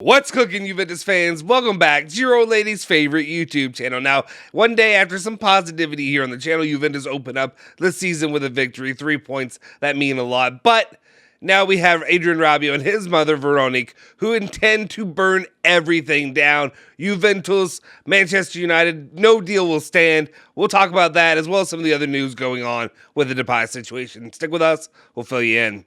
What's cooking, Juventus fans? Welcome back to your old lady's favorite YouTube channel. Now, one day after some positivity here on the channel, Juventus open up the season with a victory, 3 points that mean a lot. But now we have Adrien Rabiot and his mother, Veronique, who intend to burn everything down. Juventus, Manchester United, no deal will stand. We'll talk about that as well as some of the other news going on with the Depay situation. Stick with us. We'll fill you in.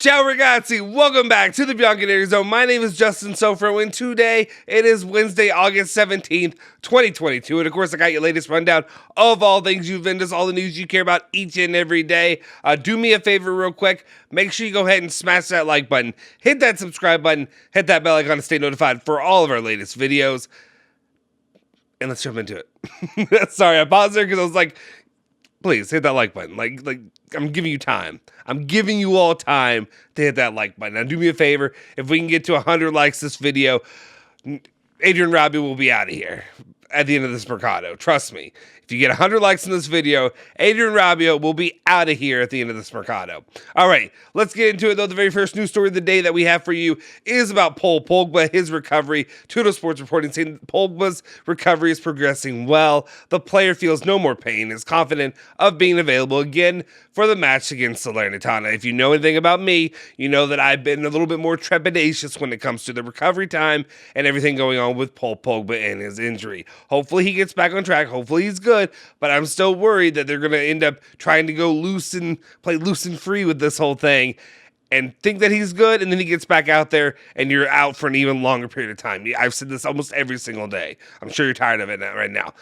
Ciao ragazzi, welcome back to the Bianconeri Zone. My name is Justin Sofro, and today it is Wednesday, August 17th, 2022. And of course, I got your latest rundown of all things Juventus, all the news you care about each and every day. Do me a favor real quick. Make sure you go ahead and smash that like button, hit that subscribe button, hit that bell icon to stay notified for all of our latest videos. And let's jump into it. Sorry, I paused there because I was like, please hit that like button. Like I'm giving you time. I'm giving you all time to hit that like button. Now do me a favor. If we can get to 100 likes this video, Adrien Rabiot will be out of here at the end of this mercado. Trust me. If you get 100 likes in this video, Adrien Rabiot will be out of here at the end of this mercado. All right, let's get into it, though. The very first news story of the day that we have for you is about Pogba, his recovery. Tutto Sports reporting saying Pogba's recovery is progressing well. The player feels no more pain, is confident of being available again for the match against Salernitana. If you know anything about me, you know that I've been a little bit more trepidatious when it comes to the recovery time and everything going on with Paul Pogba and his injury. Hopefully he gets back on track. Hopefully he's good. But I'm still worried that they're going to end up trying to go play loose and free with this whole thing and think that he's good, and then he gets back out there and you're out for an even longer period of time. I've said this almost every single day. I'm sure you're tired of it right now.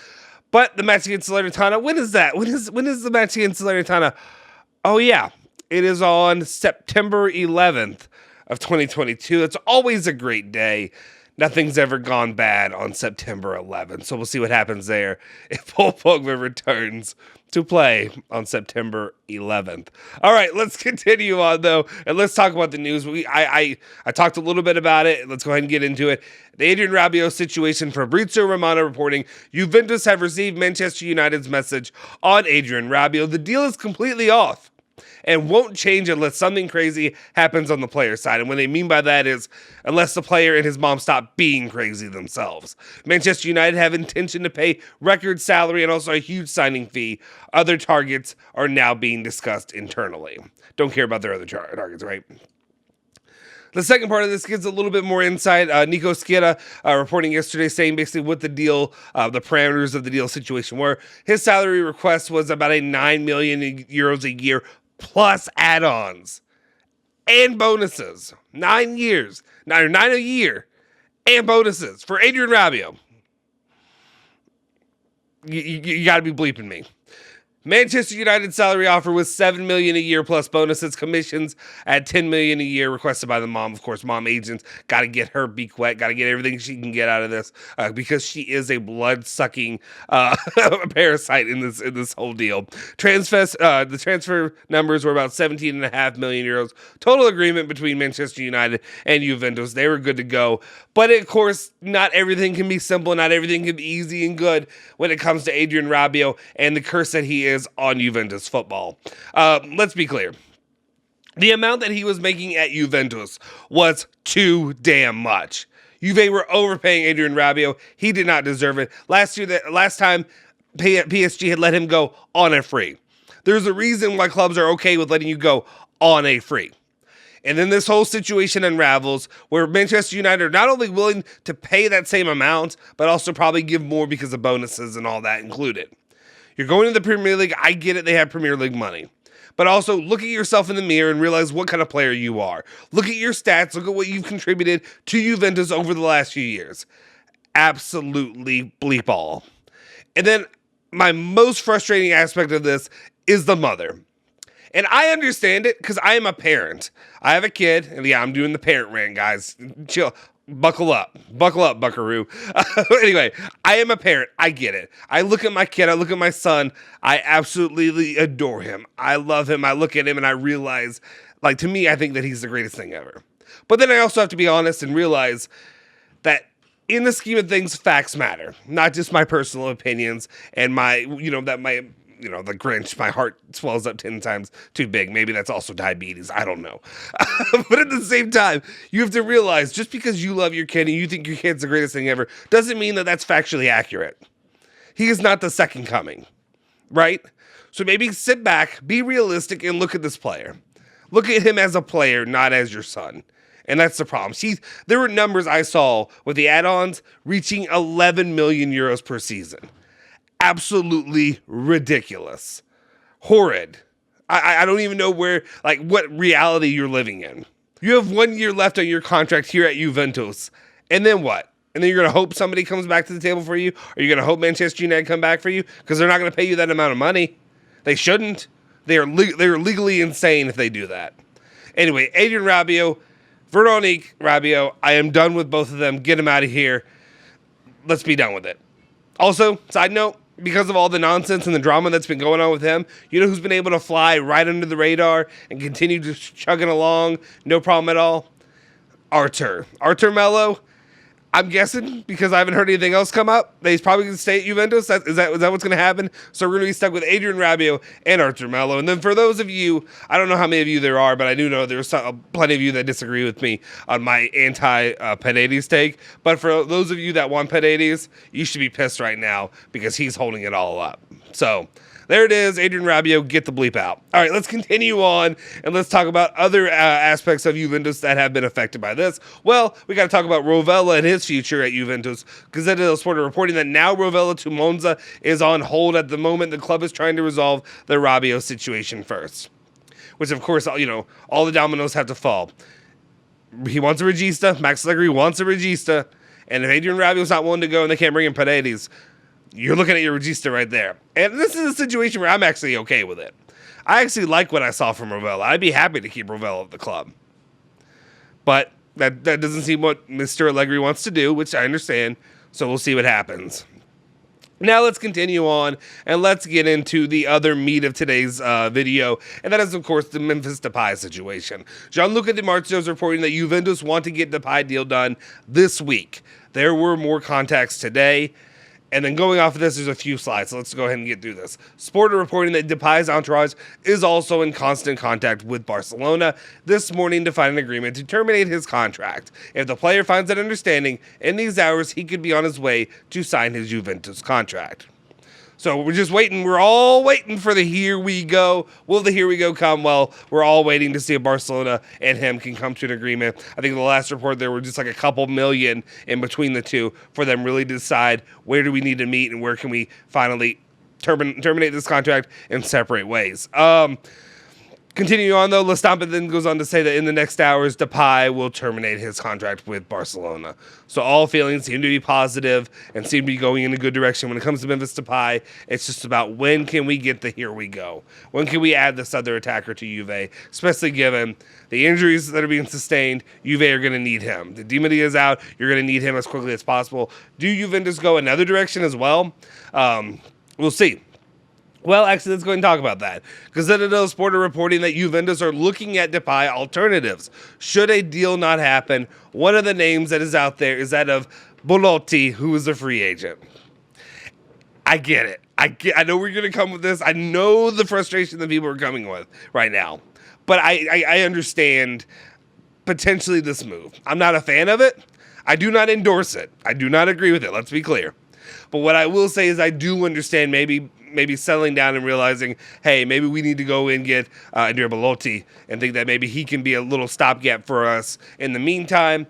But the match against Salernitana, when is that? When is the match against Salernitana? Oh yeah, it is on September 11th of 2022. It's always a great day. Nothing's ever gone bad on September 11th, so we'll see what happens there if Paul Pogba returns to play on September 11th. All right, let's continue on, though, and let's talk about the news. I talked a little bit about it. Let's go ahead and get into it. The Adrien Rabiot situation, Fabrizio Romano reporting, Juventus have received Manchester United's message on Adrien Rabiot. The deal is completely off and won't change unless something crazy happens on the player side. And what they mean by that is unless the player and his mom stop being crazy themselves. Manchester United have intention to pay record salary and also a huge signing fee. Other targets are now being discussed internally. Don't care about their other targets, right? The second part of this gives a little bit more insight. Nico Scheda reporting yesterday saying basically what the deal, the parameters of the deal situation were. His salary request was about a 9 million euros a year plus add-ons and bonuses. 9 years, 9 a year, and bonuses for Adrien Rabiot. You got to be bleeping me. Manchester United's salary offer was $7 million a year plus bonuses, commissions at $10 million a year requested by the mom. Of course, mom agents got to get her beak wet, got to get everything she can get out of this because she is a blood-sucking parasite in this whole deal. The transfer numbers were about 17.5 million euros. Total agreement between Manchester United and Juventus. They were good to go. But of course, not everything can be simple. Not everything can be easy and good when it comes to Adrien Rabiot and the curse that he is on Juventus football. Let's be clear. The amount that he was making at Juventus was too damn much. Juve were overpaying Adrien Rabiot. He did not deserve it. Last time PSG had let him go on a free. There's a reason why clubs are okay with letting you go on a free. And then this whole situation unravels where Manchester United are not only willing to pay that same amount, but also probably give more because of bonuses and all that included. You're going to the Premier League. I get it. They have Premier League money. But also look at yourself in the mirror and realize what kind of player you are. Look at your stats. Look at what you've contributed to Juventus over the last few years. Absolutely bleep all. And then my most frustrating aspect of this is the mother. And I understand it because I am a parent. I have a kid, and yeah, I'm doing the parent rant, guys. Chill. Buckle up, buckaroo. Anyway, I am a parent. I get it. I look at my kid. I look at my son. I absolutely adore him. I love him. I look at him and I realize, like, to me, I think that he's the greatest thing ever. But then I also have to be honest and realize that in the scheme of things, facts matter, not just my personal opinions and my the Grinch, my heart swells up 10 times too big. Maybe that's also diabetes. I don't know. But at the same time, you have to realize just because you love your kid and you think your kid's the greatest thing ever doesn't mean that that's factually accurate. He is not the second coming, right? So maybe sit back, be realistic, and look at this player. Look at him as a player, not as your son. And that's the problem. See, there were numbers I saw with the add-ons reaching 11 million euros per season. Absolutely ridiculous. Horrid. I don't even know what reality you're living in. You have 1 year left on your contract here at Juventus. And then what? And then you're going to hope somebody comes back to the table for you? Or you're going to hope Manchester United come back for you? Because they're not going to pay you that amount of money. They shouldn't. They are legally insane if they do that. Anyway, Adrien Rabiot, Veronique Rabiot, I am done with both of them. Get them out of here. Let's be done with it. Also, side note, because of all the nonsense and the drama that's been going on with him, you know who's been able to fly right under the radar and continue just chugging along, no problem at all? Artur Melo. I'm guessing, because I haven't heard anything else come up, that he's probably going to stay at Juventus. Is that what's going to happen? So we're going to be stuck with Adrien Rabiot and Artur Melo. And then for those of you, I don't know how many of you there are, but I do know there's plenty of you that disagree with me on my anti-Paredes take. But for those of you that want Paredes, you should be pissed right now because he's holding it all up. So there it is, Adrien Rabiot, get the bleep out. All right, let's continue on, and let's talk about other aspects of Juventus that have been affected by this. Well, we got to talk about Rovella and his future at Juventus. Gazzetta dello Sport reporting that now Rovella to Monza is on hold at the moment. The club is trying to resolve the Rabiot situation first, which, of course, all the dominoes have to fall. He wants a regista. Max Allegri wants a regista. And if Adrien Rabiot's not willing to go and they can't bring in Paredes, you're looking at your regista right there. And this is a situation where I'm actually okay with it. I actually like what I saw from Rovella. I'd be happy to keep Rovella at the club. But that doesn't seem what Mr. Allegri wants to do, which I understand. So we'll see what happens. Now let's continue on, and let's get into the other meat of today's video, and that is, of course, the Memphis Depay situation. Gianluca Di Marzio is reporting that Juventus want to get Depay deal done this week. There were more contacts today. And then going off of this, there's a few slides, so let's go ahead and get through this. Sport reporting that Depay's entourage is also in constant contact with Barcelona this morning to find an agreement to terminate his contract. If the player finds that understanding, in these hours, he could be on his way to sign his Juventus contract. So we're just waiting. We're all waiting for the here we go. Will the here we go come? Well, we're all waiting to see if Barcelona and him can come to an agreement. I think the last report there were just like a couple million in between the two for them really to decide where do we need to meet and where can we finally terminate this contract and separate ways. Continuing on, though, La Stampa then goes on to say that in the next hours, Depay will terminate his contract with Barcelona. So all feelings seem to be positive and seem to be going in a good direction. When it comes to Memphis Depay, it's just about when can we get the here we go? When can we add this other attacker to Juve? Especially given the injuries that are being sustained, Juve are going to need him. The Di Maria is out. You're going to need him as quickly as possible. Do Juventus go another direction as well? We'll see. Well, actually, let's go ahead and talk about that. Gazzetta dello Sport are reporting that Juventus are looking at Depay alternatives. Should a deal not happen, one of the names that is out there is that of Belotti, who is a free agent. I get it. I know we're going to come with this. I know the frustration that people are coming with right now. But I understand potentially this move. I'm not a fan of it. I do not endorse it. I do not agree with it. Let's be clear. But what I will say is I do understand maybe settling down and realizing, hey, maybe we need to go and get Andrea Belotti and think that maybe he can be a little stopgap for us in the meantime.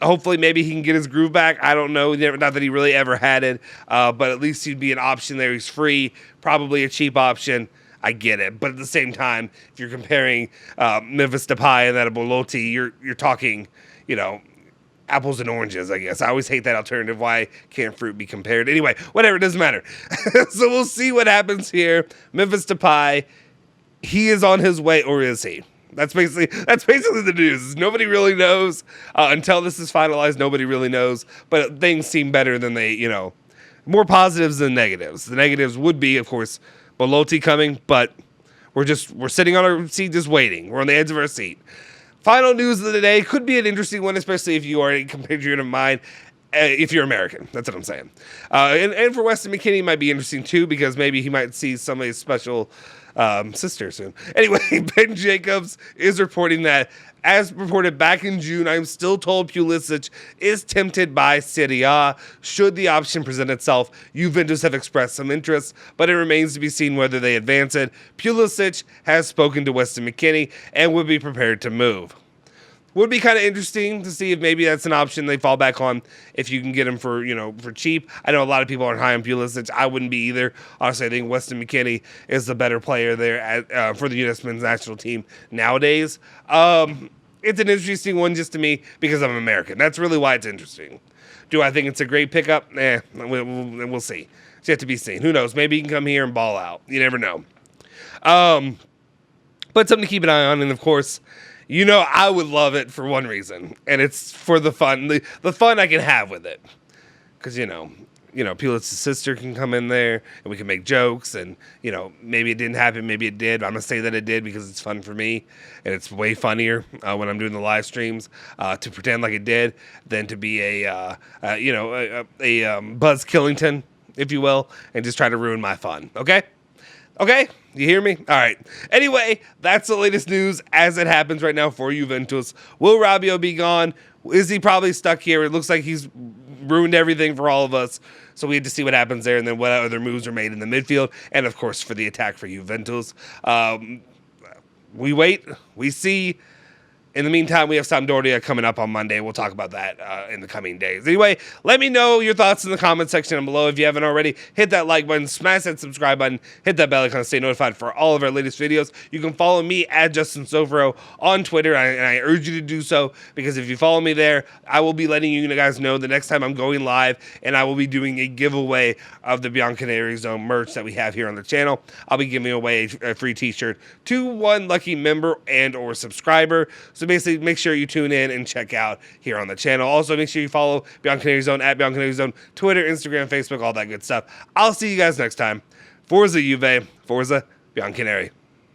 Hopefully maybe he can get his groove back. I don't know. Not that he really ever had it, but at least he'd be an option there. He's free, probably a cheap option. I get it. But at the same time, if you're comparing Memphis Depay and that of Belotti, you're talking, apples and oranges, I guess. I always hate that alternative. Why can't fruit be compared? Anyway, whatever, it doesn't matter. So we'll see what happens here. Memphis Depay, he is on his way, or is he? That's basically the news. Nobody really knows. Until this is finalized, nobody really knows. But things seem better than more positives than negatives. The negatives would be, of course, Belotti coming, but we're sitting on our seat just waiting. We're on the edge of our seat. Final news of the day could be an interesting one, especially if you are a compatriot of mine. if you're American. That's what I'm saying. And for Weston McKennie, it might be interesting too, because maybe he might see somebody's special sister soon. Anyway, Ben Jacobs is reporting that, as reported back in June, I'm still told Pulisic is tempted by Serie A. Should the option present itself, Juventus have expressed some interest, but it remains to be seen whether they advance it. Pulisic has spoken to Weston McKennie and would be prepared to move. Would be kind of interesting to see if maybe that's an option they fall back on if you can get him for, for cheap. I know a lot of people aren't high on Pulisic. I wouldn't be either. Honestly, I think Weston McKennie is the better player there for the U.S. men's national team nowadays. It's an interesting one just to me because I'm American. That's really why it's interesting. Do I think it's a great pickup? We'll see. It's yet to be seen. Who knows? Maybe he can come here and ball out. You never know. But something to keep an eye on, and of course, I would love it for one reason, and it's for the fun, the fun I can have with it. Because, Pulisic's sister can come in there, and we can make jokes, and, maybe it didn't happen, maybe it did. I'm going to say that it did because it's fun for me, and it's way funnier when I'm doing the live streams to pretend like it did than to be a Buzz Killington, if you will, and just try to ruin my fun, okay? Okay, you hear me? All right. Anyway, that's the latest news as it happens right now for Juventus. Will Rabiot be gone? Is he probably stuck here? It looks like he's ruined everything for all of us. So we had to see what happens there and then what other moves are made in the midfield. And, of course, for the attack for Juventus. We wait. We see. In the meantime, we have Sampdoria coming up on Monday. We'll talk about that in the coming days. Anyway, let me know your thoughts in the comment section down below. If you haven't already, hit that like button, smash that subscribe button, hit that bell icon to stay notified for all of our latest videos. You can follow me at Justin Sofro on Twitter, and I urge you to do so, because if you follow me there, I will be letting you guys know the next time I'm going live, and I will be doing a giveaway of the Bianconeri Zone merch that we have here on the channel. I'll be giving away a free t-shirt to one lucky member and or subscriber. So basically, make sure you tune in and check out here on the channel. Also, make sure you follow Bianconeri Zone at Bianconeri Zone, Twitter, Instagram, Facebook, all that good stuff. I'll see you guys next time. Forza Juve, Forza Bianconeri.